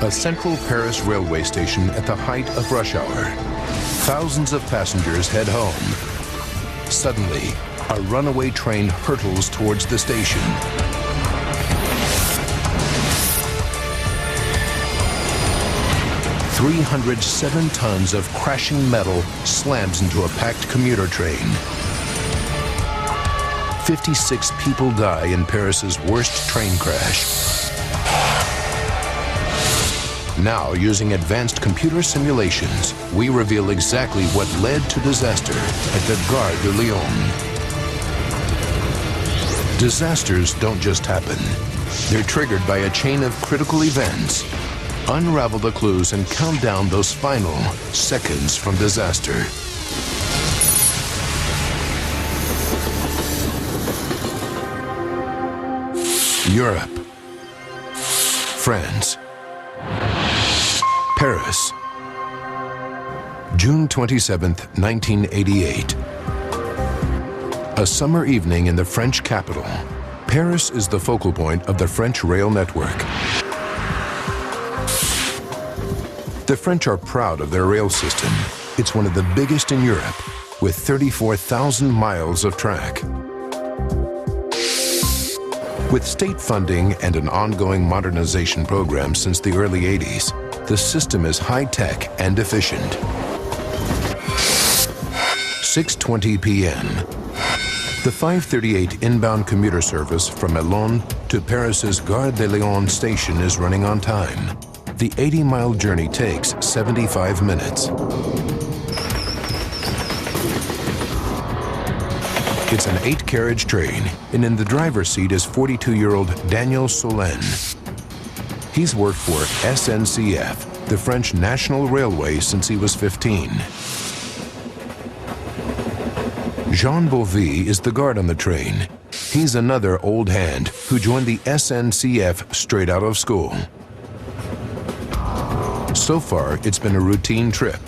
A central Paris railway station at the height of rush hour. Thousands of passengers head home. Suddenly, a runaway train hurtles towards the station. "307 tons of crashing metal slams into a packed commuter train. 56 people die in Paris's worst train crash. Now, using advanced computer simulations, we reveal exactly what led to disaster at the Gare de Lyon. Disasters don't just happen. They're triggered by a chain of critical events. Unravel the clues and count down those final seconds from disaster. Europe. France. Paris. June 27th, 1988. A summer evening in the French capital. Paris is the focal point of the French rail network. The French are proud of their rail system. It's one of the biggest in Europe, with 34,000 miles of track. With state funding and an ongoing modernization program since the early 80s, the system is high-tech and efficient. 6:20 p.m. The 5:38 inbound commuter service from Melun to Paris's Gare de Lyon station is running on time. The 80-mile journey takes 75 minutes. It's an 8-carriage train, and in the driver's seat is 42-year-old Daniel Solène. He's worked for SNCF, the French National Railway, since he was 15. Jean Beauvais is the guard on the train. He's another old hand who joined the SNCF straight out of school. So far, it's been a routine trip.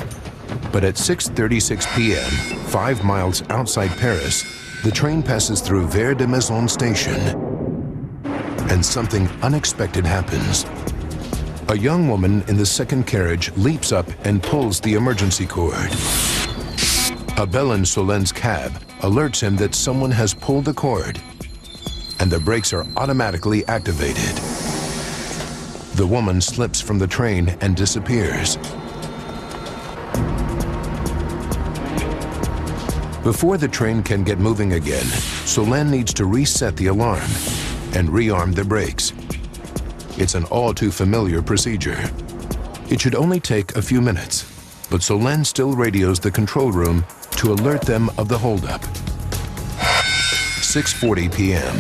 But at 6:36 p.m., 5 miles outside Paris, the train passes through Vert de Maisons station. And something unexpected happens. A young woman in the second carriage leaps up and pulls the emergency cord. A bell in Solène's cab alerts him that someone has pulled the cord, and the brakes are automatically activated. The woman slips from the train and disappears. Before the train can get moving again, Solène needs to reset the alarm and rearm the brakes. It's an all-too-familiar procedure. It should only take a few minutes, but Solène still radios the control room to alert them of the holdup. 6:40 p.m.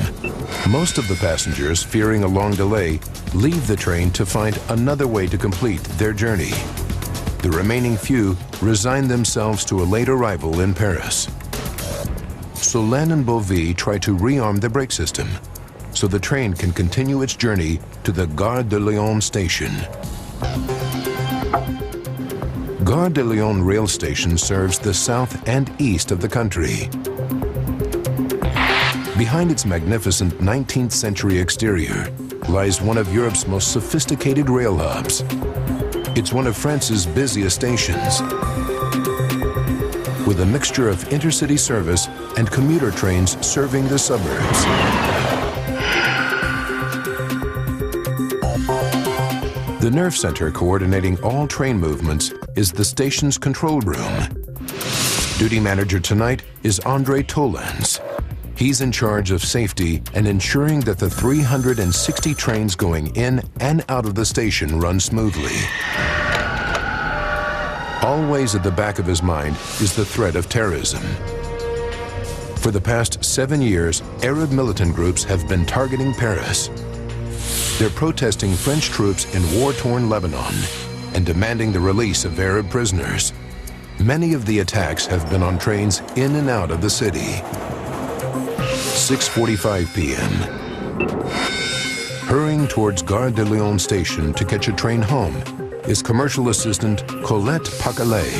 Most of the passengers, fearing a long delay, leave the train to find another way to complete their journey. The remaining few resign themselves to a late arrival in Paris. Solène and Beauvais try to rearm the brake system so the train can continue its journey to the Gare de Lyon station. Gare de Lyon rail station serves the south and east of the country. Behind its magnificent 19th century exterior lies one of Europe's most sophisticated rail hubs. It's one of France's busiest stations, with a mixture of intercity service and commuter trains serving the suburbs. The nerve center coordinating all train movements is the station's control room. Duty manager tonight is André Tolens. He's in charge of safety and ensuring that the 360 trains going in and out of the station run smoothly. Always at the back of his mind is the threat of terrorism. For the past 7 years, Arab militant groups have been targeting Paris. They're protesting French troops in war-torn Lebanon and demanding the release of Arab prisoners. Many of the attacks have been on trains in and out of the city. 6:45 p.m. Hurrying towards Gare de Lyon station to catch a train home is commercial assistant Colette Pacalet.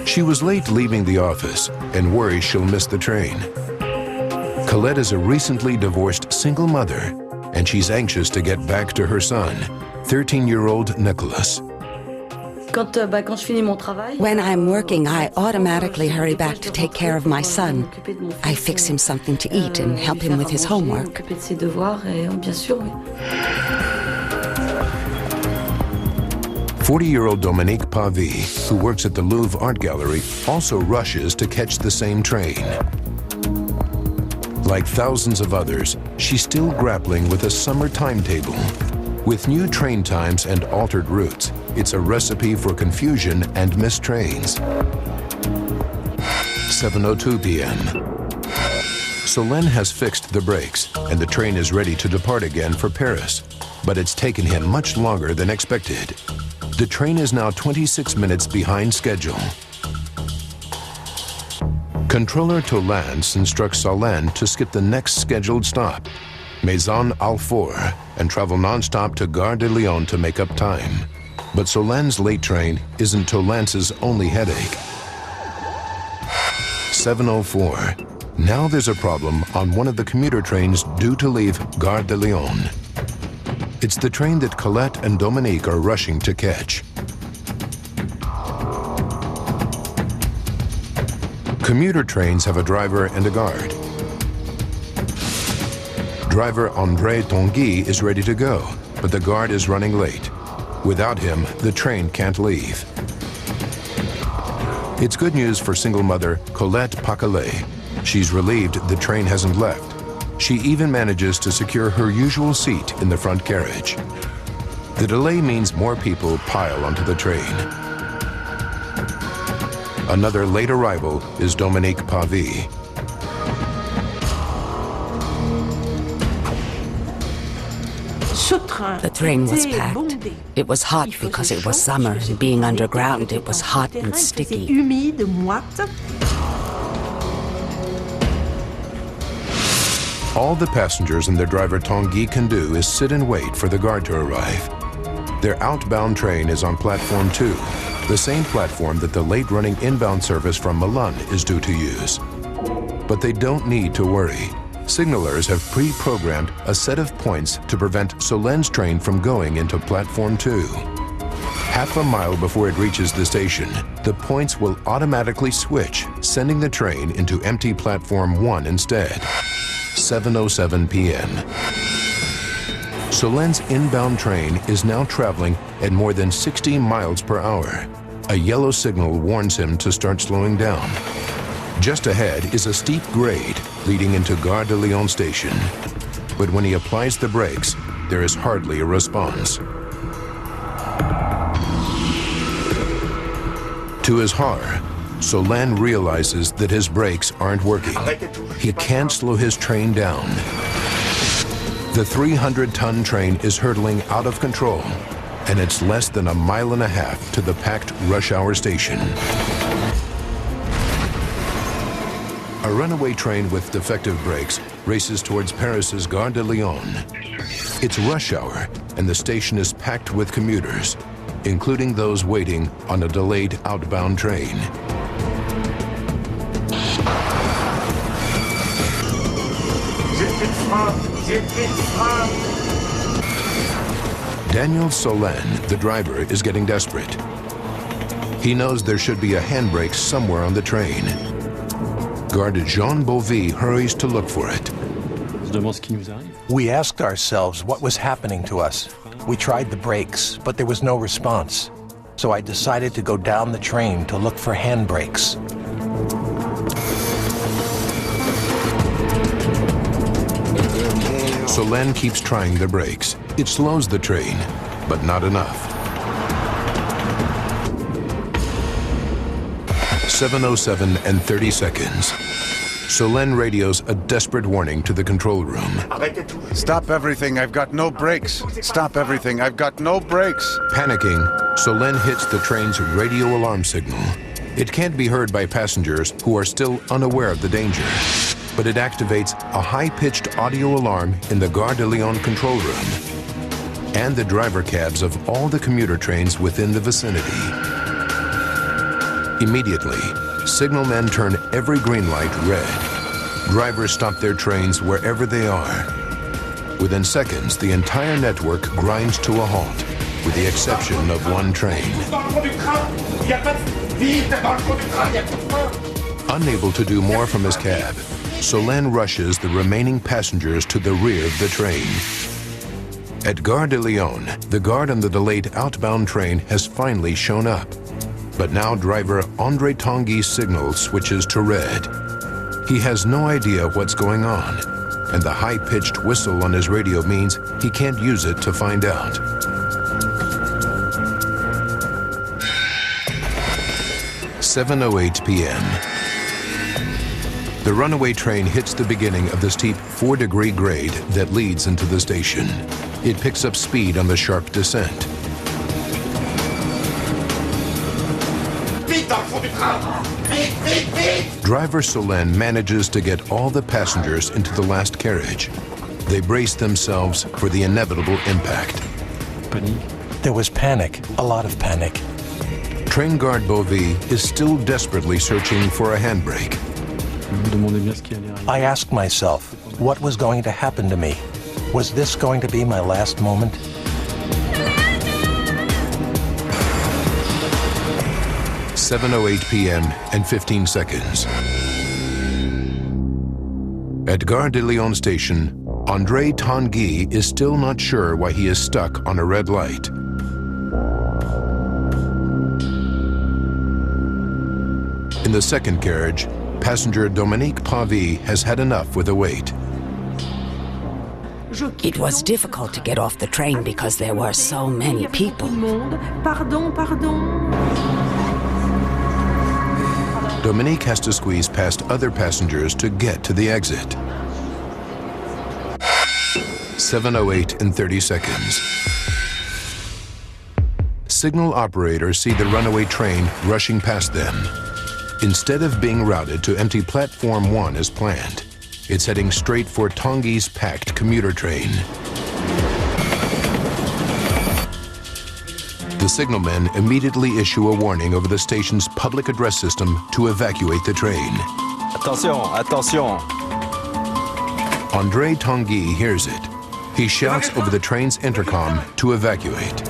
She was late leaving the office and worries she'll miss the train. Colette is a recently divorced single mother and she's anxious to get back to her son, 13-year-old Nicholas. When I'm working, I automatically hurry back to take care of my son. I fix him something to eat and help him with his homework. 40-year-old Dominique Pavie, who works at the Louvre Art Gallery, also rushes to catch the same train. Like thousands of others, she's still grappling with a summer timetable. With new train times and altered routes, it's a recipe for confusion and missed trains. 7:02 p.m. Solène has fixed the brakes, and the train is ready to depart again for Paris. But it's taken him much longer than expected. The train is now 26 minutes behind schedule. Controller Tolance instructs Solène to skip the next scheduled stop, Maison Alfort, and travel non-stop to Gare de Lyon to make up time. But Solène's late train isn't Tolance's only headache. 7:04. Now there's a problem on one of the commuter trains due to leave Gare de Lyon. It's the train that Colette and Dominique are rushing to catch. Commuter trains have a driver and a guard. Driver André Tanguy is ready to go, but the guard is running late. Without him, the train can't leave. It's good news for single mother Colette Pacalet. She's relieved the train hasn't left. She even manages to secure her usual seat in the front carriage. The delay means more people pile onto the train. Another late arrival is Dominique Pavie. The train was packed. It was hot because it was summer, and being underground, it was hot and sticky. All the passengers and their driver Tanguy can do is sit and wait for the guard to arrive. Their outbound train is on platform 2, the same platform that the late-running inbound service from Milan is due to use. But they don't need to worry. Signalers have pre-programmed a set of points to prevent Solène's train from going into platform 2. Half a mile before it reaches the station, the points will automatically switch, sending the train into empty platform 1 instead. 7:07 p.m. Solène's inbound train is now traveling at more than 60 miles per hour. A yellow signal warns him to start slowing down. Just ahead is a steep grade leading into Gare de Lyon station. But when he applies the brakes, there is hardly a response. To his horror, Solène realizes that his brakes aren't working. He can't slow his train down. The 300-ton train is hurtling out of control, and it's less than a mile and a half to the packed rush hour station. A runaway train with defective brakes races towards Paris's Gare de Lyon. It's rush hour, and the station is packed with commuters, including those waiting on a delayed outbound train. Daniel Solène, the driver, is getting desperate. He knows there should be a handbrake somewhere on the train. Guard Jean Bovy hurries to look for it. We asked ourselves what was happening to us. We tried the brakes, but there was no response. So I decided to go down the train to look for handbrakes. Solène keeps trying the brakes. It slows the train, but not enough. 7:07 and 30 seconds. Solène radios a desperate warning to the control room. Stop everything, I've got no brakes. Stop everything, I've got no brakes. Panicking, Solène hits the train's radio alarm signal. It can't be heard by passengers who are still unaware of the danger, but it activates a high-pitched audio alarm in the Gare de Lyon control room and the driver cabs of all the commuter trains within the vicinity. Immediately, signalmen turn every green light red. Drivers stop their trains wherever they are. Within seconds, the entire network grinds to a halt, with the exception of one train. Unable to do more from his cab, Solène rushes the remaining passengers to the rear of the train. At Gare de Lyon, the guard on the delayed outbound train has finally shown up. But now driver André Tanguy's signal switches to red. He has no idea what's going on, and the high-pitched whistle on his radio means he can't use it to find out. "7:08 p.m. The runaway train hits the beginning of the steep 4-degree grade that leads into the station. It picks up speed on the sharp descent. Driver Solène manages to get all the passengers into the last carriage. They brace themselves for the inevitable impact. There was panic, a lot of panic. Train guard Bovy is still desperately searching for a handbrake. I asked myself, what was going to happen to me? Was this going to be my last moment? "7:08 p.m. and 15 seconds. At Gare de Lyon station, André Tanguy is still not sure why he is stuck on a red light. In the second carriage, passenger Dominique Pavie has had enough with the wait. It was difficult to get off the train because there were so many people. Dominique has to squeeze past other passengers to get to the exit. 7:08 and 30 seconds. Signal operators see the runaway train rushing past them. Instead of being routed to empty Platform 1 as planned, it's heading straight for Tanguy's packed commuter train. The signalmen immediately issue a warning over the station's public address system to evacuate the train. Attention, attention. André Tanguy hears it. He shouts over the train's intercom to evacuate.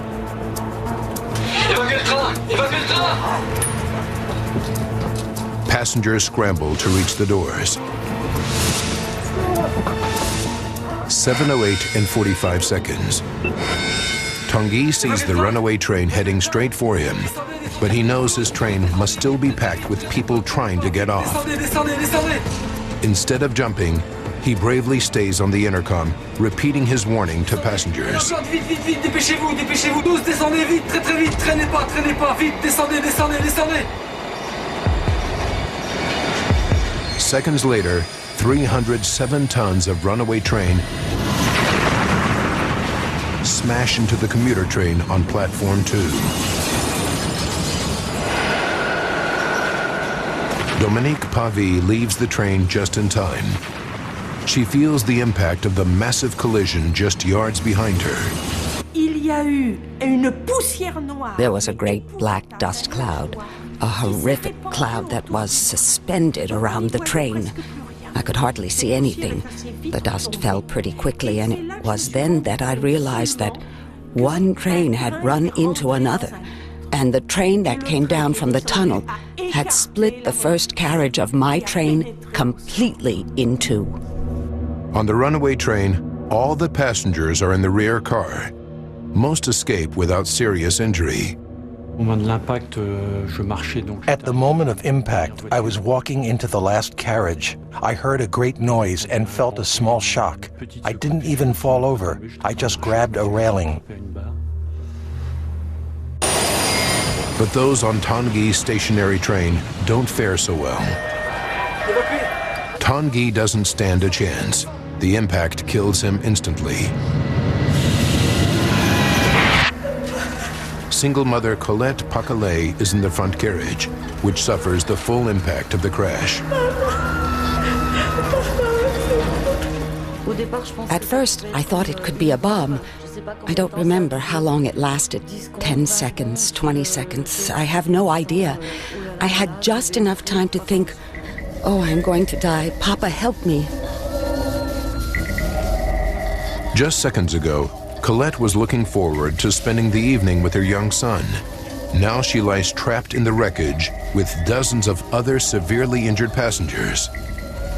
Passengers scramble to reach the doors. 7:08 and 45 seconds. Tanguy sees the runaway train heading straight for him, but he knows his train must still be packed with people trying to get off. Instead of jumping, he bravely stays on the intercom, repeating his warning to passengers. Seconds later, 307 tons of runaway train smash into the commuter train on Platform 2. Dominique Pavie leaves the train just in time. She feels the impact of the massive collision just yards behind her. There was a great black dust cloud, a horrific cloud that was suspended around the train. I could hardly see anything. The dust fell pretty quickly, and it was then that I realized that one train had run into another, and the train that came down from the tunnel had split the first carriage of my train completely in two. On the runaway train, all the passengers are in the rear car. Most escape without serious injury. At the moment of impact, I was walking into the last carriage. I heard a great noise and felt a small shock. I didn't even fall over. I just grabbed a railing. But those on Tanguy's stationary train don't fare so well. Tanguy doesn't stand a chance. The impact kills him instantly. Single mother Colette Pacalet is in the front carriage, which suffers the full impact of the crash. At first, I thought it could be a bomb. I don't remember how long it lasted. 10 seconds, 20 seconds. I have no idea. I had just enough time to think, oh, I'm going to die. Papa, help me. Just seconds ago, Colette was looking forward to spending the evening with her young son. Now she lies trapped in the wreckage with dozens of other severely injured passengers.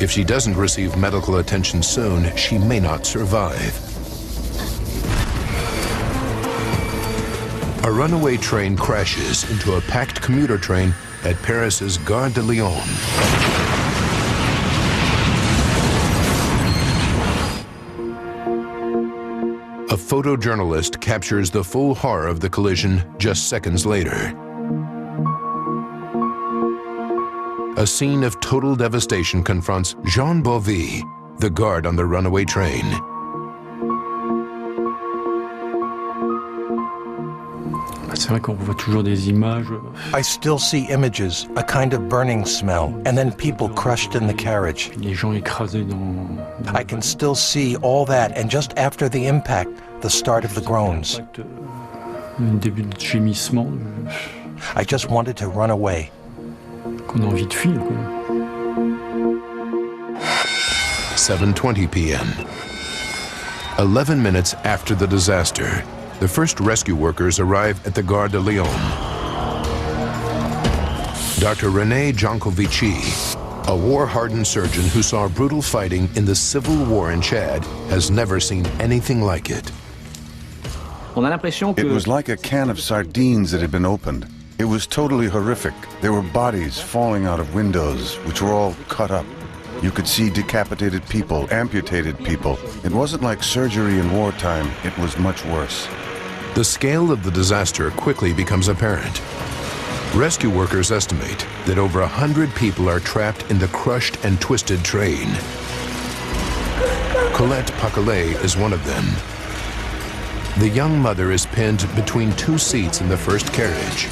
If she doesn't receive medical attention soon, she may not survive. A runaway train crashes into a packed commuter train at Paris's Gare de Lyon. A photojournalist captures the full horror of the collision just seconds later. A scene of total devastation confronts Jean Bovy, the guard on the runaway train. I still see images, a kind of burning smell, and then people crushed in the carriage. I can still see all that, and just after the impact, the start of the groans. I just wanted to run away. 7:20 p.m. 11 minutes after the disaster, the first rescue workers arrive at the Gare de Lyon. Dr. René Jancovici, a war-hardened surgeon who saw brutal fighting in the civil war in Chad, has never seen anything like it. It was like a can of sardines that had been opened. It was totally horrific. There were bodies falling out of windows, which were all cut up. You could see decapitated people, amputated people. It wasn't like surgery in wartime. It was much worse. The scale of the disaster quickly becomes apparent. Rescue workers estimate that over 100 people are trapped in the crushed and twisted train. Colette Paquelet is one of them. The young mother is pinned between two seats in the first carriage.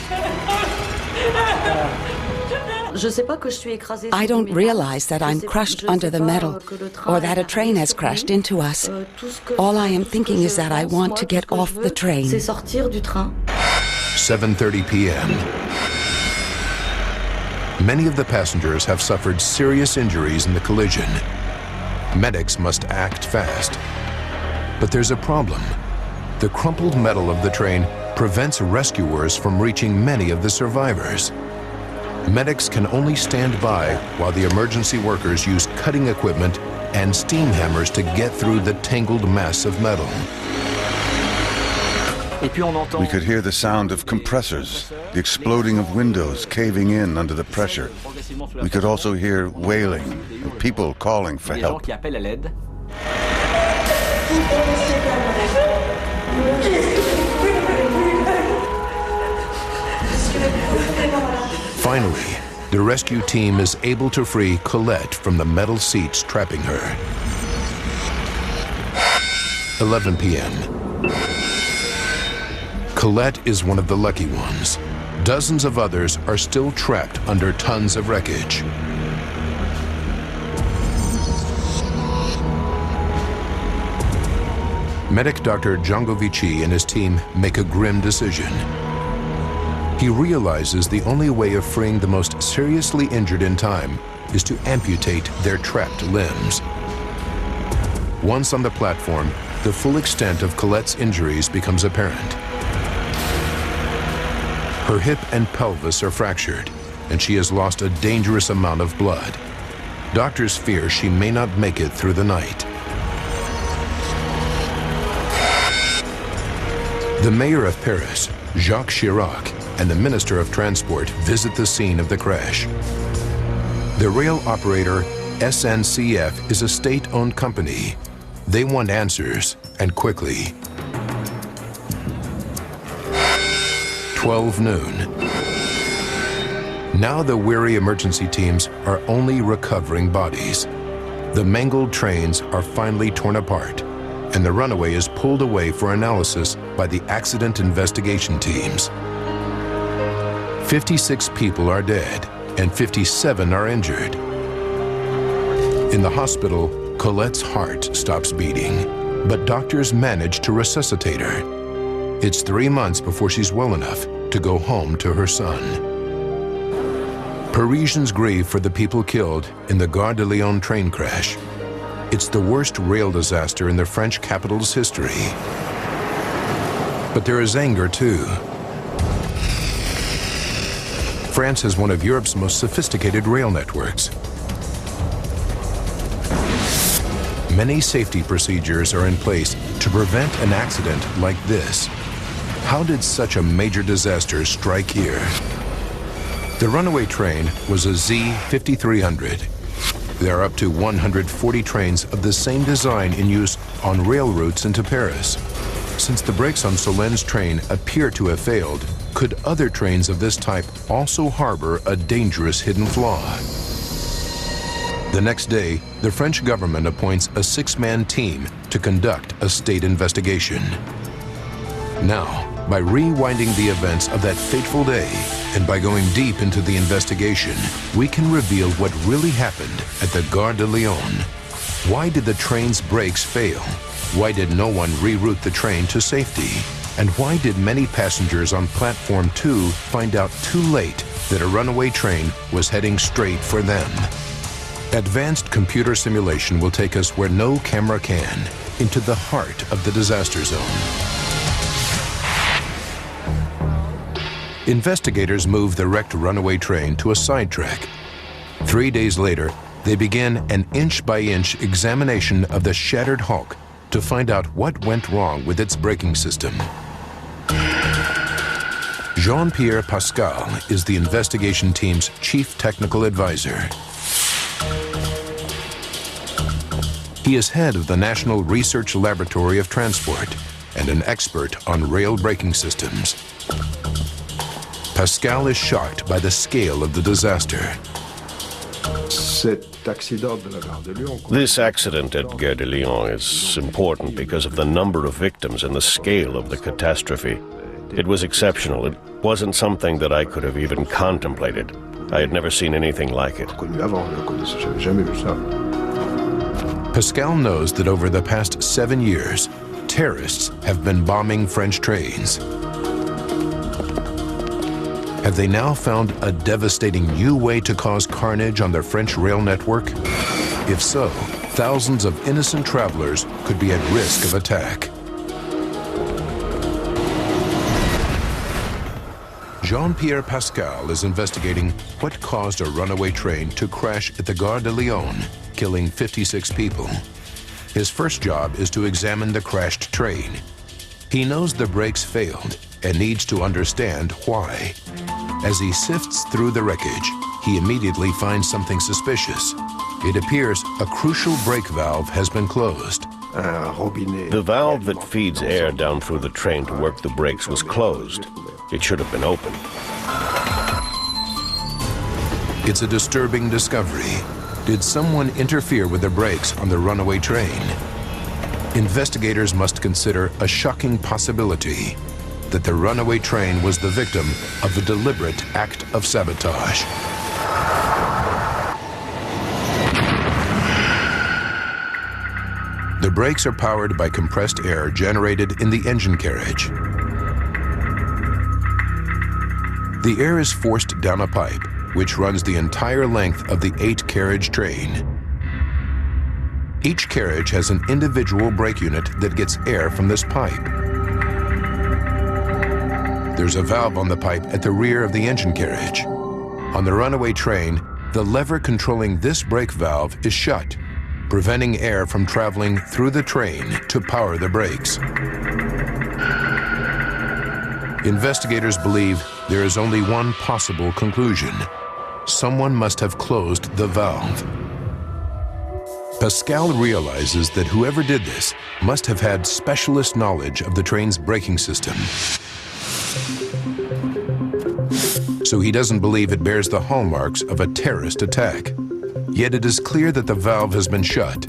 I don't realize that I'm crushed under the metal or that a train has crashed into us. All I am thinking is that I want to get off the train. 7:30 p.m. Many of the passengers have suffered serious injuries in the collision. Medics must act fast. But there's a problem. The crumpled metal of the train prevents rescuers from reaching many of the survivors. Medics can only stand by while the emergency workers use cutting equipment and steam hammers to get through the tangled mass of metal. We could hear the sound of compressors, the exploding of windows caving in under the pressure. We could also hear wailing and people calling for help. Finally, the rescue team is able to free Colette from the metal seats trapping her. 11 p.m. Colette is one of the lucky ones. Dozens of others are still trapped under tons of wreckage. Medic Dr. Jancovici and his team make a grim decision. He realizes the only way of freeing the most seriously injured in time is to amputate their trapped limbs. Once on the platform, the full extent of Colette's injuries becomes apparent. Her hip and pelvis are fractured, and she has lost a dangerous amount of blood. Doctors fear she may not make it through the night. The mayor of Paris, Jacques Chirac, and the Minister of Transport visit the scene of the crash. The rail operator SNCF is a state-owned company. They want answers, and quickly. 12 noon. Now the weary emergency teams are only recovering bodies. The mangled trains are finally torn apart, and the runaway is pulled away for analysis by the accident investigation teams. 56 people are dead, and 57 are injured. In the hospital, Colette's heart stops beating, but doctors manage to resuscitate her. It's 3 months before she's well enough to go home to her son. Parisians grieve for the people killed in the Gare de Lyon train crash. It's the worst rail disaster in the French capital's history. But there is anger too. France has one of Europe's most sophisticated rail networks. Many safety procedures are in place to prevent an accident like this. How did such a major disaster strike here? The runaway train was a Z5300. There are up to 140 trains of the same design in use on rail routes into Paris. Since the brakes on Solenne's train appear to have failed, could other trains of this type also harbor a dangerous hidden flaw? The next day, the French government appoints a 6-man team to conduct a state investigation. Now, by rewinding the events of that fateful day and by going deep into the investigation, we can reveal what really happened at the Gare de Lyon. Why did the train's brakes fail? Why did no one reroute the train to safety? And why did many passengers on Platform 2 find out too late that a runaway train was heading straight for them? Advanced computer simulation will take us where no camera can, into the heart of the disaster zone. Investigators move the wrecked runaway train to a sidetrack. 3 days later, they begin an inch-by-inch examination of the shattered hulk to find out what went wrong with its braking system. Jean-Pierre Pascal is the investigation team's chief technical advisor. He is head of the National Research Laboratory of Transport and an expert on rail braking systems. Pascal is shocked by the scale of the disaster. This accident at Gare de Lyon is important because of the number of victims and the scale of the catastrophe. It was exceptional. It wasn't something that I could have even contemplated. I had never seen anything like it. Pascal knows that over the past 7 years, terrorists have been bombing French trains. Have they now found a devastating new way to cause carnage on the French rail network? If so, thousands of innocent travelers could be at risk of attack. Jean-Pierre Pascal is investigating what caused a runaway train to crash at the Gare de Lyon, killing 56 people. His first job is to examine the crashed train. He knows the brakes failed and needs to understand why. As he sifts through the wreckage, he immediately finds something suspicious. It appears a crucial brake valve has been closed. The valve that feeds air down through the train to work the brakes was closed. It should have been open. It's a disturbing discovery. Did someone interfere with the brakes on the runaway train? Investigators must consider a shocking possibility that the runaway train was the victim of a deliberate act of sabotage. The brakes are powered by compressed air generated in the engine carriage. The air is forced down a pipe, which runs the entire length of the 8-carriage train. Each carriage has an individual brake unit that gets air from this pipe. There's a valve on the pipe at the rear of the engine carriage. On the runaway train, the lever controlling this brake valve is shut, preventing air from traveling through the train to power the brakes. Investigators believe there is only one possible conclusion. Someone must have closed the valve. Pascal realizes that whoever did this must have had specialist knowledge of the train's braking system. So he doesn't believe it bears the hallmarks of a terrorist attack. Yet it is clear that the valve has been shut.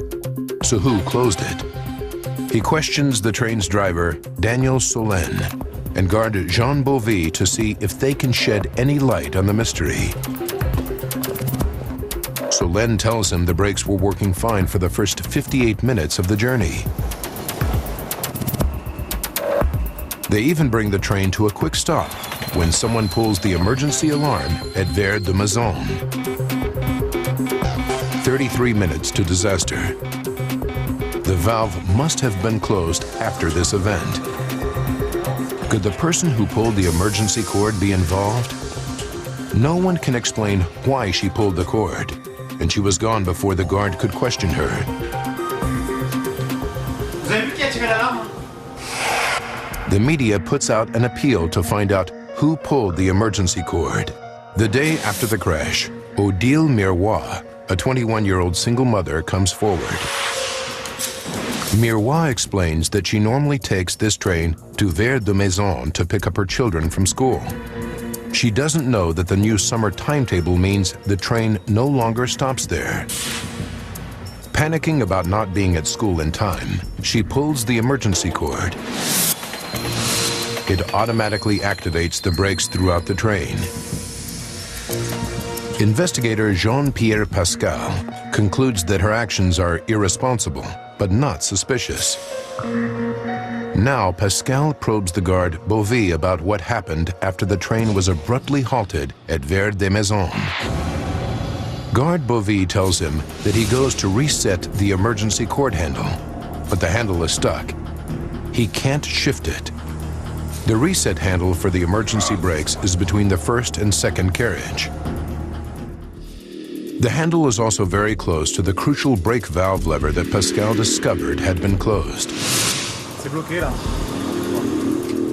So who closed it? He questions the train's driver, Daniel Solène, and guard Jean Beauvais to see if they can shed any light on the mystery. Solène tells him the brakes were working fine for the first 58 minutes of the journey. They even bring the train to a quick stop when someone pulls the emergency alarm at Vert de Maisons. 33 minutes to disaster. valve must have been closed after this event. Could the person who pulled the emergency cord be involved? No one can explain why she pulled the cord, and she was gone before the guard could question her. The media puts out an appeal to find out who pulled the emergency cord. The day after the crash, Odile Miroir, a 21-year-old single mother, comes forward. Miroir explains that she normally takes this train to Vert de Maisons to pick up her children from school. She doesn't know that the new summer timetable means the train no longer stops there. Panicking about not being at school in time, she pulls the emergency cord. It automatically activates the brakes throughout the train. Investigator Jean-Pierre Pascal concludes that her actions are irresponsible, but not suspicious. Now, Pascal probes the guard Bovy about what happened after the train was abruptly halted at Gare de Lyon. Guard Bovy tells him that he goes to reset the emergency cord handle, but the handle is stuck. He can't shift it. The reset handle for the emergency brakes is between the first and second carriage. The handle is also very close to the crucial brake valve lever that Pascal discovered had been closed.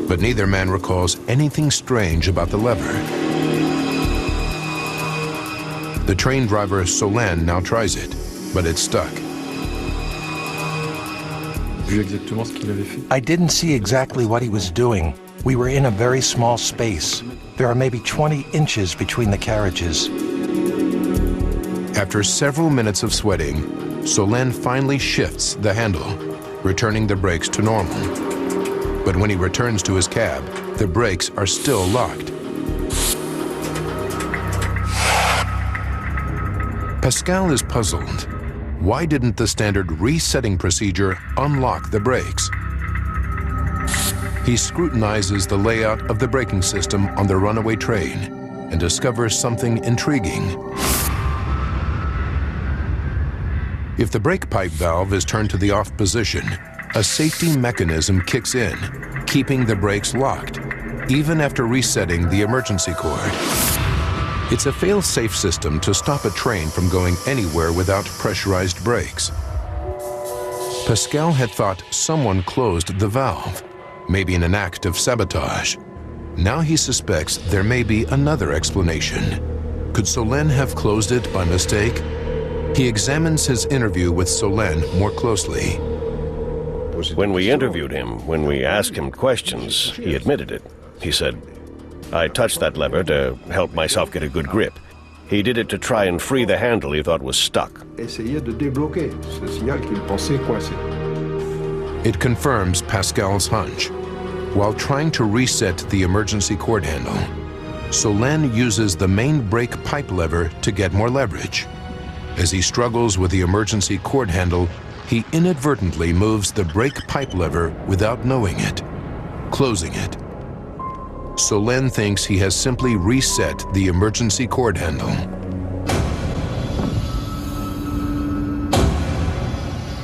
But neither man recalls anything strange about the lever. The train driver Solène now tries it, but it's stuck. I didn't see exactly what he was doing. We were in a very small space. There are maybe 20 inches between the carriages. After several minutes of sweating, Solène finally shifts the handle, returning the brakes to normal. But when he returns to his cab, the brakes are still locked. Pascal is puzzled. Why didn't the standard resetting procedure unlock the brakes? He scrutinizes the layout of the braking system on the runaway train and discovers something intriguing. If the brake pipe valve is turned to the off position, a safety mechanism kicks in, keeping the brakes locked, even after resetting the emergency cord. It's a fail-safe system to stop a train from going anywhere without pressurized brakes. Pascal had thought someone closed the valve, maybe in an act of sabotage. Now he suspects there may be another explanation. Could Solène have closed it by mistake? He examines his interview with Solène more closely. When we interviewed him, when we asked him questions, he admitted it. He said, "I touched that lever to help myself get a good grip. He did it to try and free the handle he thought was stuck." It confirms Pascal's hunch. While trying to reset the emergency cord handle, Solène uses the main brake pipe lever to get more leverage. As he struggles with the emergency cord handle, he inadvertently moves the brake pipe lever without knowing it, closing it. Solène thinks he has simply reset the emergency cord handle.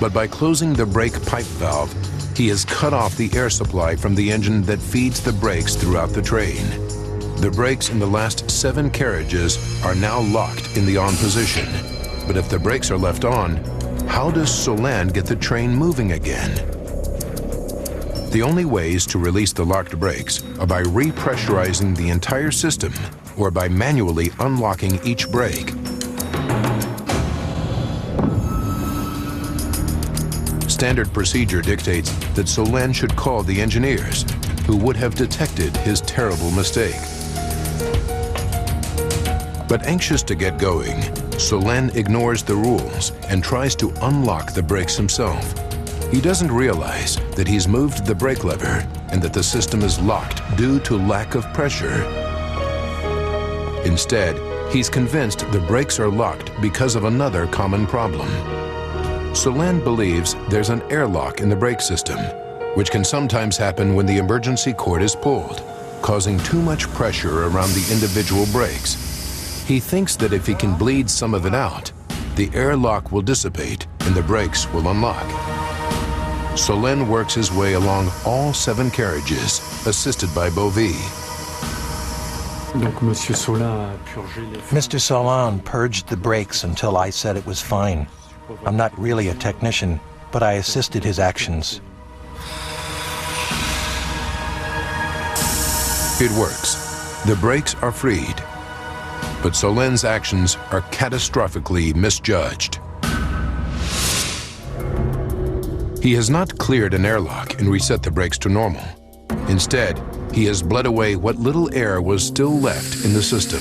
But by closing the brake pipe valve, he has cut off the air supply from the engine that feeds the brakes throughout the train. The brakes in the last 7 carriages are now locked in the on position. But if the brakes are left on, how does Solène get the train moving again? The only ways to release the locked brakes are by repressurizing the entire system or by manually unlocking each brake. Standard procedure dictates that Solène should call the engineers, who would have detected his terrible mistake. But anxious to get going, Solène ignores the rules and tries to unlock the brakes himself. He doesn't realize that he's moved the brake lever and that the system is locked due to lack of pressure. Instead, he's convinced the brakes are locked because of another common problem. Solène believes there's an airlock in the brake system, which can sometimes happen when the emergency cord is pulled, causing too much pressure around the individual brakes. He thinks that if he can bleed some of it out, the airlock will dissipate and the brakes will unlock. Solène works his way along all 7 carriages, assisted by Bovy. Mr. Solon purged the brakes until I said it was fine. I'm not really a technician, but I assisted his actions. It works. The brakes are freed. But Solène's actions are catastrophically misjudged. He has not cleared an airlock and reset the brakes to normal. Instead, he has bled away what little air was still left in the system.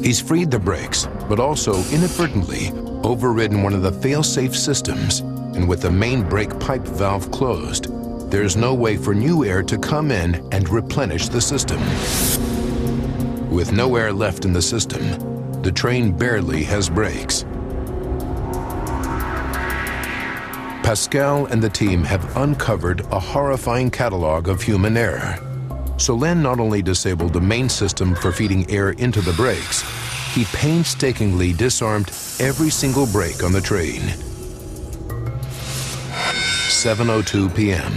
He's freed the brakes, but also inadvertently overridden one of the fail-safe systems, and with the main brake pipe valve closed, there's no way for new air to come in and replenish the system. With no air left in the system, the train barely has brakes. Pascal and the team have uncovered a horrifying catalog of human error. Solène not only disabled the main system for feeding air into the brakes, he painstakingly disarmed every single brake on the train. 7:02 p.m.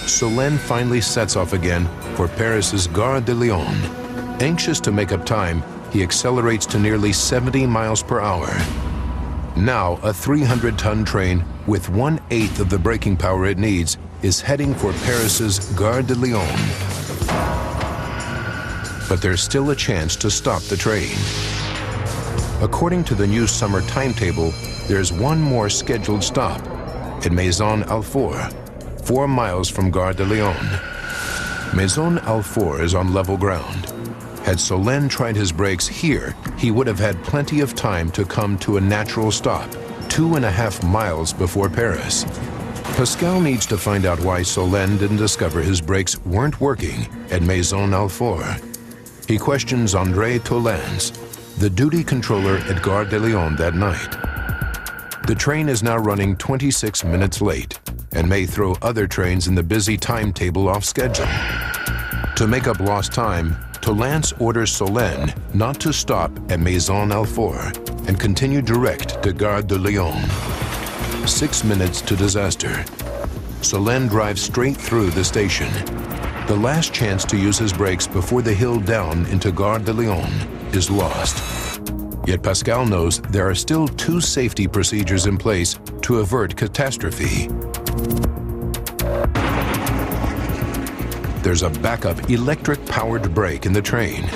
Solène finally sets off again for Paris's Gare de Lyon. Anxious to make up time, he accelerates to nearly 70 miles per hour. Now, a 300-ton train with 1/8 of the braking power it needs is heading for Paris's Gare de Lyon. But there's still a chance to stop the train. According to the new summer timetable, there's one more scheduled stop at Maisons-Alfort, 4 miles from Gare de Lyon. Maisons-Alfort is on level ground. Had Solène tried his brakes here, he would have had plenty of time to come to a natural stop, 2.5 miles before Paris. Pascal needs to find out why Solène didn't discover his brakes weren't working at Maisons-Alfort. He questions André Tolens, the duty controller at Gare de Lyon that night. The train is now running 26 minutes late and may throw other trains in the busy timetable off schedule. To make up lost time, Tolens orders Solène not to stop at Maisons-Alfort and continue direct to Gare de Lyon. 6 minutes to disaster. Solène drives straight through the station. The last chance to use his brakes before the hill down into Gare de Lyon is lost. Yet Pascal knows there are still 2 safety procedures in place to avert catastrophe. There's a backup electric-powered brake in the train.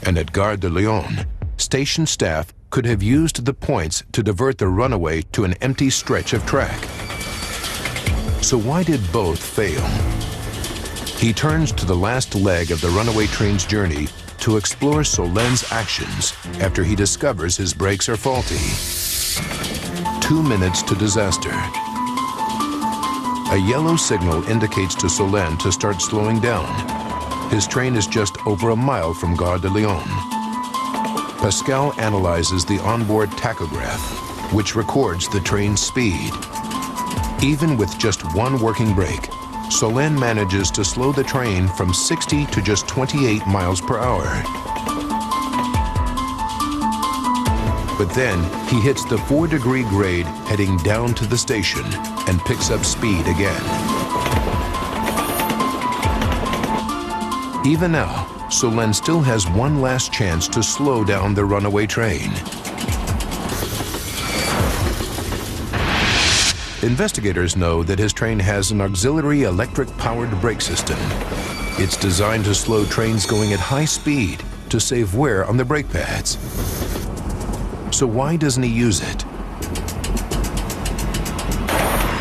And at Gare de Lyon, station staff could have used the points to divert the runaway to an empty stretch of track. So why did both fail? He turns to the last leg of the runaway train's journey to explore Solène's actions after he discovers his brakes are faulty. 2 minutes to disaster. A yellow signal indicates to Solène to start slowing down. His train is just over a mile from Gare de Lyon. Pascal analyzes the onboard tachograph, which records the train's speed. Even with just one working brake, Solène manages to slow the train from 60 to just 28 miles per hour. But then he hits the 4-degree grade heading down to the station and picks up speed again. Even now, Solène still has one last chance to slow down the runaway train. Investigators know that his train has an auxiliary electric-powered brake system. It's designed to slow trains going at high speed to save wear on the brake pads. So why doesn't he use it?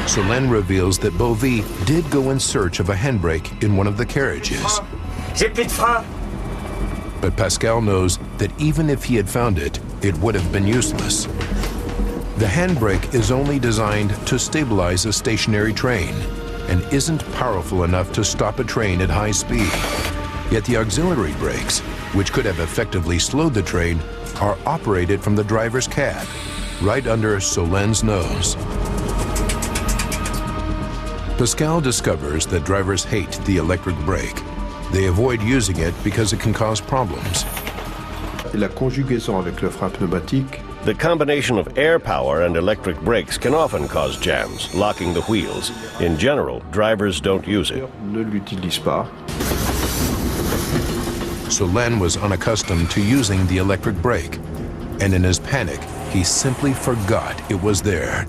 Solène reveals that Bovy did go in search of a handbrake in one of the carriages. But Pascal knows that even if he had found it, it would have been useless. The handbrake is only designed to stabilize a stationary train and isn't powerful enough to stop a train at high speed. Yet the auxiliary brakes, which could have effectively slowed the train, are operated from the driver's cab, right under Solène's nose. Pascal discovers that drivers hate the electric brake. They avoid using it because it can cause problems. La conjugaison avec le frein pneumatique The combination of air power and electric brakes can often cause jams, locking the wheels. In general, drivers don't use it. Solène was unaccustomed to using the electric brake, and in his panic, he simply forgot it was there.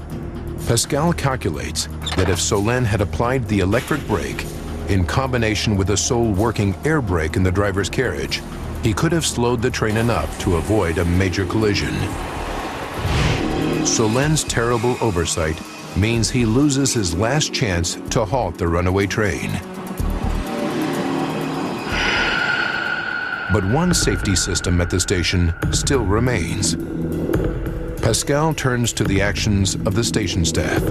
Pascal calculates that if Solène had applied the electric brake in combination with a sole working air brake in the driver's carriage, he could have slowed the train enough to avoid a major collision. Solène's terrible oversight means he loses his last chance to halt the runaway train. But one safety system at the station still remains. Pascal turns to the actions of the station staff.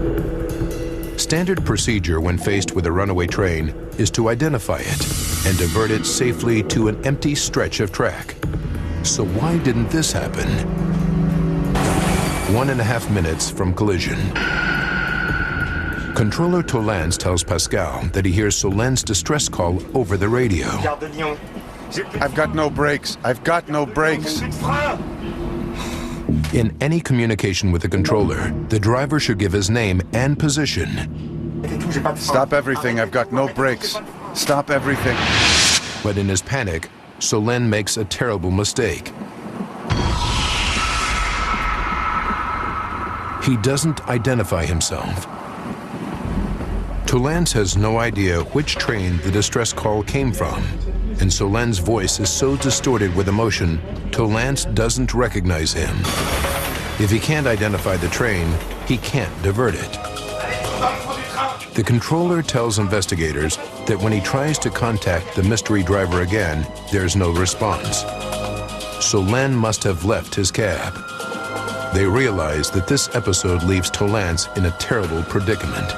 Standard procedure when faced with a runaway train is to identify it and divert it safely to an empty stretch of track. So why didn't this happen? 1.5 minutes from collision. Controller Tolance tells Pascal that he hears Solène's distress call over the radio. I've got no brakes. I've got no brakes. In any communication with the controller, the driver should give his name and position. Stop everything. I've got no brakes. Stop everything. But in his panic, Solène makes a terrible mistake. He doesn't identify himself. Tolance has no idea which train the distress call came from, and Solène's voice is so distorted with emotion, Tolance doesn't recognize him. If he can't identify the train, he can't divert it. The controller tells investigators that when he tries to contact the mystery driver again, there's no response. Solène must have left his cab. They realize that this episode leaves Tolance in a terrible predicament.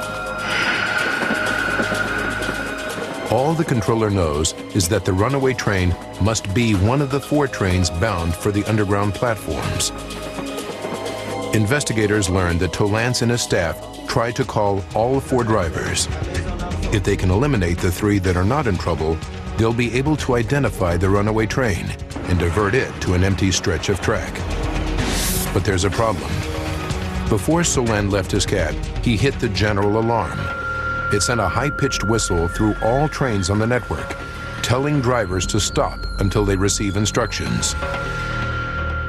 All the controller knows is that the runaway train must be one of the 4 trains bound for the underground platforms. Investigators learn that Tolance and his staff try to call all 4 drivers. If they can eliminate the 3 that are not in trouble, they'll be able to identify the runaway train and divert it to an empty stretch of track. But there's a problem. Before Solène left his cab, he hit the general alarm. It sent a high-pitched whistle through all trains on the network, telling drivers to stop until they receive instructions.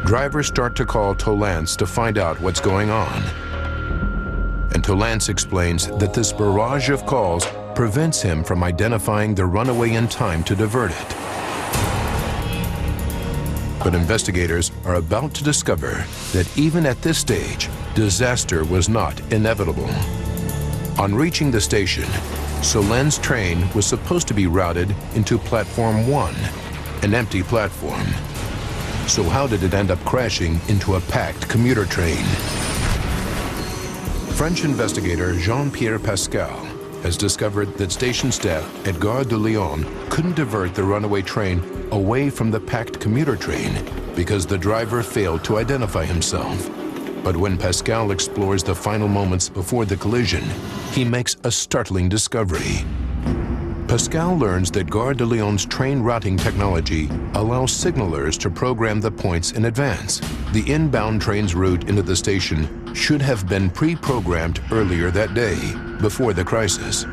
Drivers start to call Tolance to find out what's going on. And Tolance explains that this barrage of calls prevents him from identifying the runaway in time to divert it. But investigators are about to discover that even at this stage, disaster was not inevitable. On reaching the station, Solène's train was supposed to be routed into Platform 1, an empty platform. So how did it end up crashing into a packed commuter train? French investigator Jean-Pierre Pascal has discovered that station staff at Gare de Lyon couldn't divert the runaway train away from the packed commuter train because the driver failed to identify himself. But when Pascal explores the final moments before the collision, he makes a startling discovery. Pascal learns that Gare de Lyon's train routing technology allows signalers to program the points in advance. The inbound train's route into the station should have been pre-programmed earlier that day, before the crisis.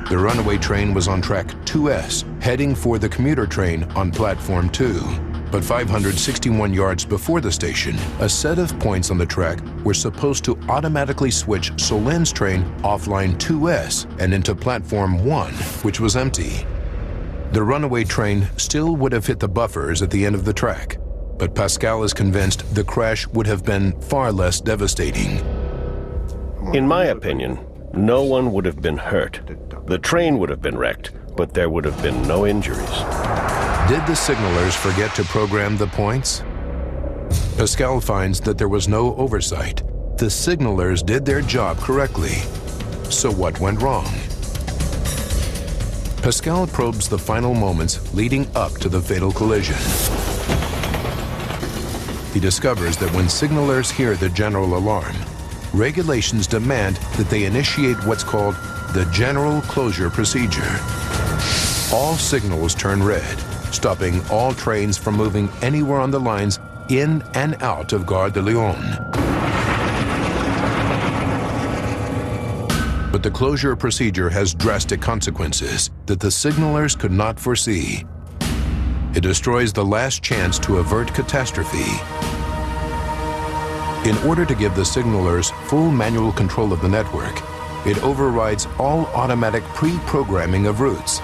The runaway train was on track 2S, heading for the commuter train on Platform 2. But 561 yards before the station, a set of points on the track were supposed to automatically switch Solène's train off line 2S and into Platform 1, which was empty. The runaway train still would have hit the buffers at the end of the track, but Pascal is convinced the crash would have been far less devastating. In my opinion, no one would have been hurt. The train would have been wrecked, but there would have been no injuries. Did the signalers forget to program the points? Pascal finds that there was no oversight. The signalers did their job correctly. So what went wrong? Pascal probes the final moments leading up to the fatal collision. He discovers that when signalers hear the general alarm, regulations demand that they initiate what's called the general closure procedure. All signals turn red, stopping all trains from moving anywhere on the lines in and out of Gare de Lyon. But the closure procedure has drastic consequences that the signalers could not foresee. It destroys the last chance to avert catastrophe. In order to give the signalers full manual control of the network, it overrides all automatic pre-programming of routes.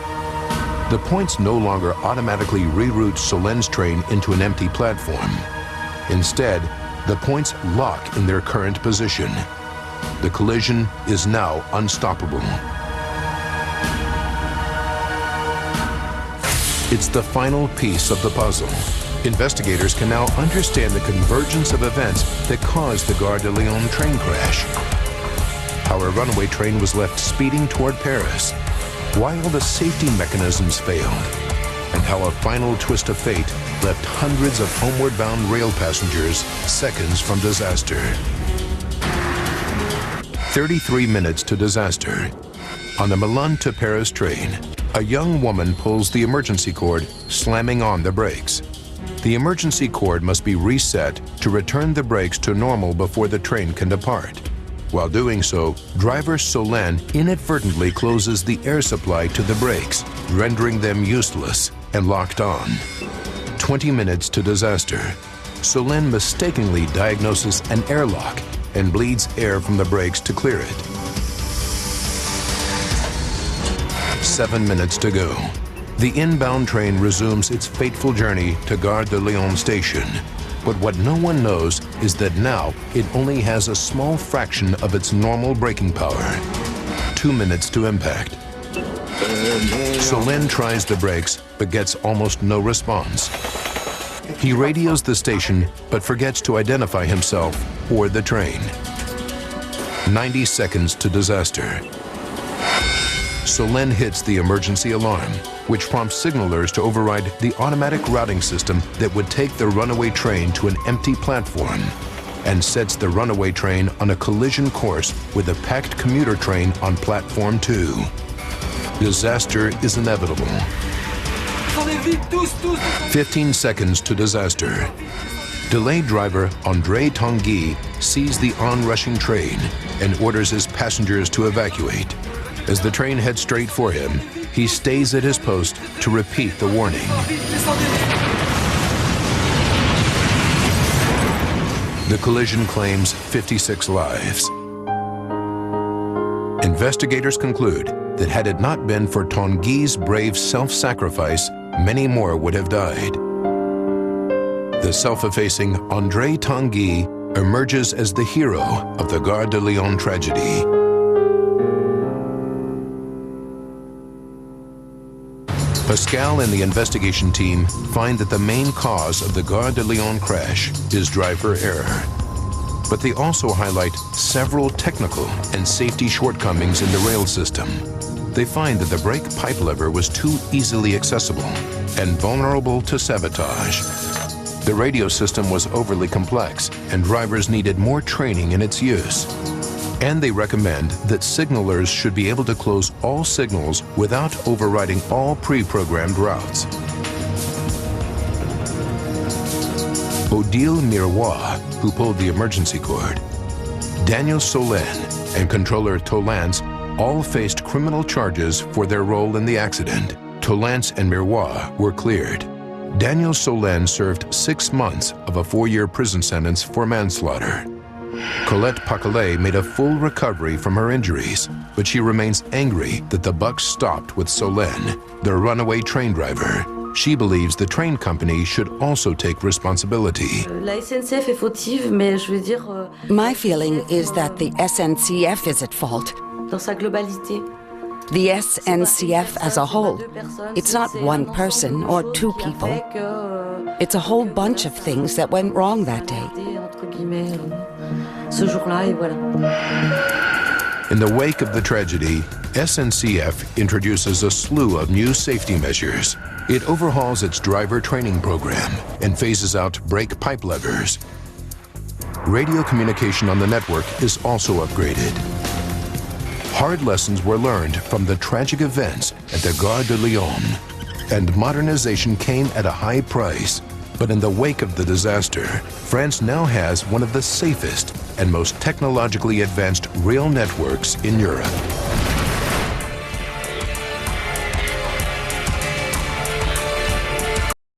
The points no longer automatically reroute Solenne's train into an empty platform. Instead, the points lock in their current position. The collision is now unstoppable. It's the final piece of the puzzle. Investigators can now understand the convergence of events that caused the Gare de Lyon train crash. How a runaway train was left speeding toward Paris, why all the safety mechanisms failed, and how a final twist of fate left hundreds of homeward-bound rail passengers seconds from disaster. 33 minutes to disaster. On the Milan to Paris train, a young woman pulls the emergency cord, slamming on the brakes. The emergency cord must be reset to return the brakes to normal before the train can depart. While doing so, driver Solène inadvertently closes the air supply to the brakes, rendering them useless and locked on. 20 minutes to disaster. Solène mistakenly diagnoses an airlock and bleeds air from the brakes to clear it. 7 minutes to go. The inbound train resumes its fateful journey to Gare de Lyon station. But what no one knows is that now it only has a small fraction of its normal braking power. 2 minutes to impact. Solène tries the brakes but gets almost no response. He radios the station but forgets to identify himself or the train. 90 seconds to disaster. Solène hits the emergency alarm, which prompts signalers to override the automatic routing system that would take the runaway train to an empty platform, and sets the runaway train on a collision course with a packed commuter train on platform 2. Disaster is inevitable. 15 seconds to disaster. Delayed driver André Tanguy sees the onrushing train and orders his passengers to evacuate. As the train heads straight for him, he stays at his post to repeat the warning. The collision claims 56 lives. Investigators conclude that had it not been for Tanguy's brave self-sacrifice, many more would have died. The self-effacing André Tanguy emerges as the hero of the Gare de Lyon tragedy. Pascal and the investigation team find that the main cause of the Gare de Lyon crash is driver error. But they also highlight several technical and safety shortcomings in the rail system. They find that the brake pipe lever was too easily accessible and vulnerable to sabotage. The radio system was overly complex and drivers needed more training in its use. And they recommend that signalers should be able to close all signals without overriding all pre-programmed routes. Odile Miroir, who pulled the emergency cord, Daniel Solène, and controller Tolance all faced criminal charges for their role in the accident. Tolance and Miroir were cleared. Daniel Solène served 6 months of a 4-year prison sentence for manslaughter. Colette Paquelet made a full recovery from her injuries, but she remains angry that the buck stopped with Solène, the runaway train driver. She believes the train company should also take responsibility. My feeling is that the SNCF is at fault. The SNCF as a whole. It's not one person or 2 people. It's a whole bunch of things that went wrong that day. In the wake of the tragedy, SNCF introduces a slew of new safety measures. It overhauls its driver training program and phases out brake pipe levers. Radio communication on the network is also upgraded. Hard lessons were learned from the tragic events at the Gare de Lyon, and modernization came at a high price. But in the wake of the disaster, France now has one of the safest and most technologically advanced rail networks in Europe.